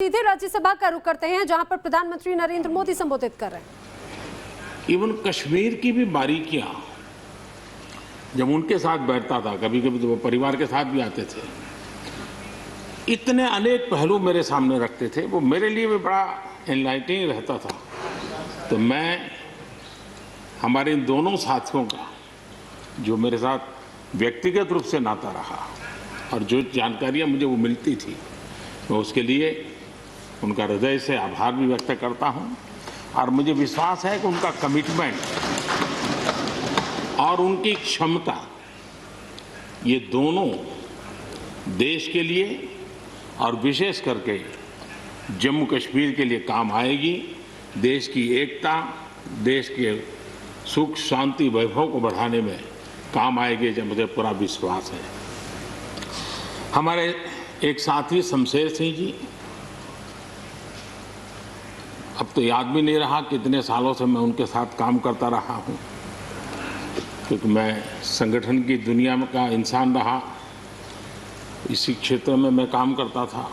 सीधे राज्यसभा का रुख करते हैं, जहां पर प्रधानमंत्री नरेंद्र मोदी संबोधित कर रहे हैं। इवन कश्मीर की भी बारीकियां जब उनके साथ बैठता था, कभी कभी तो वो परिवार के साथ भी आते थे, इतने अनेक पहलू मेरे सामने रखते थे, वो मेरे लिए भी बड़ा एनलाइटनिंग रहता था। तो मैं हमारे इन दोनों साथियों का, जो मेरे साथ व्यक्तिगत रूप से नाता रहा और जो जानकारियां मुझे वो मिलती थी, मैं उसके लिए उनका हृदय से आभार भी व्यक्त करता हूं। और मुझे विश्वास है कि उनका कमिटमेंट और उनकी क्षमता, ये दोनों देश के लिए और विशेष करके जम्मू कश्मीर के लिए काम आएगी। देश की एकता, देश के सुख शांति वैभव को बढ़ाने में काम आएगी, जब मुझे पूरा विश्वास है। हमारे एक साथी शमशेर सिंह जी, अब तो याद भी नहीं रहा कितने सालों से मैं उनके साथ काम करता रहा हूं, क्योंकि मैं संगठन की दुनिया में का इंसान रहा, इसी क्षेत्र में मैं काम करता था।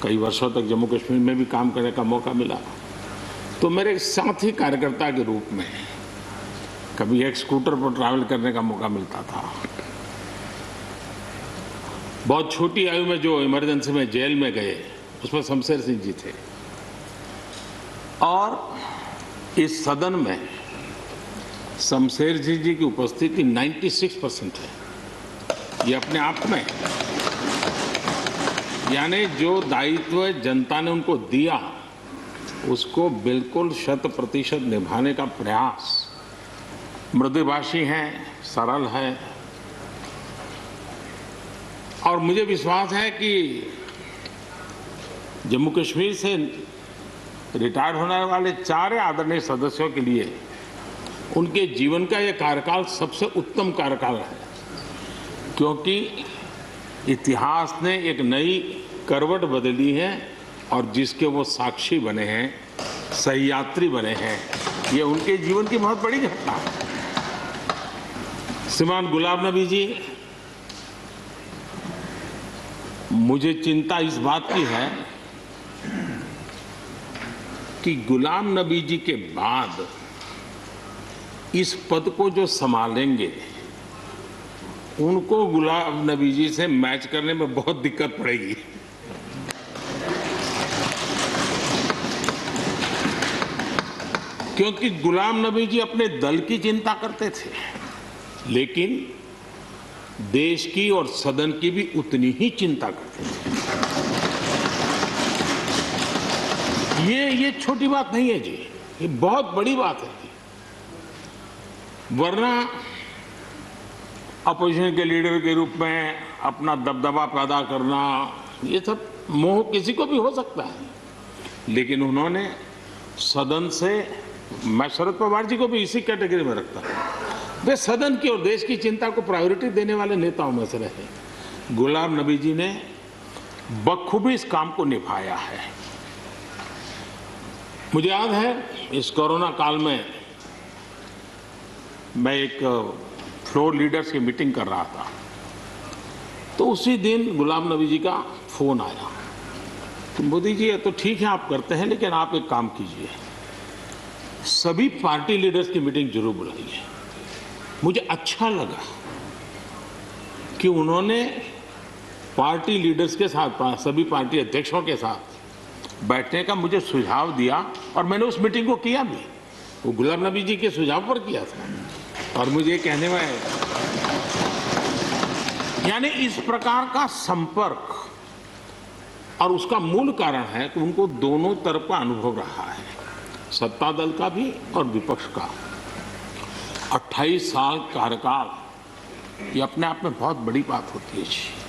कई वर्षों तक जम्मू कश्मीर में भी काम करने का मौका मिला। तो मेरे साथी कार्यकर्ता के रूप में कभी एक स्कूटर पर ट्रैवल करने का मौका मिलता था। बहुत छोटी आयु में जो इमरजेंसी में जेल में गए, उसमें शमशेर सिंह जी थे। और इस सदन में शमशेर सिंह जी की उपस्थिति 96% है। ये अपने आप में, यानी जो दायित्व जनता ने उनको दिया, उसको बिल्कुल 100% निभाने का प्रयास। मृदुभाषी हैं, सरल है, और मुझे विश्वास है कि जम्मू कश्मीर से रिटायर होने वाले 4 आदरणीय सदस्यों के लिए उनके जीवन का यह कार्यकाल सबसे उत्तम कार्यकाल है, क्योंकि इतिहास ने एक नई करवट बदली है और जिसके वो साक्षी बने हैं, सहयात्री बने हैं। ये उनके जीवन की बहुत बड़ी घटना है। श्रीमान गुलाम नबी जी, मुझे चिंता इस बात की है कि गुलाम नबी जी के बाद इस पद को जो संभालेंगे, उनको गुलाम नबी जी से मैच करने में बहुत दिक्कत पड़ेगी। क्योंकि गुलाम नबी जी अपने दल की चिंता करते थे, लेकिन देश की और सदन की भी उतनी ही चिंता करते थे। ये छोटी बात नहीं है जी, ये बहुत बड़ी बात है। वरना अपोजिशन के लीडर के रूप में अपना दबदबा पैदा करना, ये सब मोह किसी को भी हो सकता है, लेकिन उन्होंने सदन से, मैं शरद पवार जी को भी इसी कैटेगरी में रखता हूं, वे सदन की और देश की चिंता को प्रायोरिटी देने वाले नेताओं में से रहे। गुलाम नबी जी ने बखूबी इस काम को निभाया है। मुझे याद है इस कोरोना काल में मैं एक फ्लोर लीडर्स की मीटिंग कर रहा था, तो उसी दिन गुलाम नबी जी का फोन आया कि मोदी जी, ये तो ठीक है आप करते हैं, लेकिन आप एक काम कीजिए, सभी पार्टी लीडर्स की मीटिंग जरूर बुलाइए। मुझे अच्छा लगा कि उन्होंने पार्टी लीडर्स के साथ, सभी पार्टी अध्यक्षों के साथ बैठने का मुझे सुझाव दिया, और मैंने उस मीटिंग को किया भी। वो गुलाम नबी जी के सुझाव पर किया था। और मुझे कहने में, यानी इस प्रकार का संपर्क, और उसका मूल कारण है कि उनको दोनों तरफ का अनुभव रहा है, सत्ता दल का भी और विपक्ष का। 28 साल कार्यकाल, ये अपने आप में बहुत बड़ी बात होती है।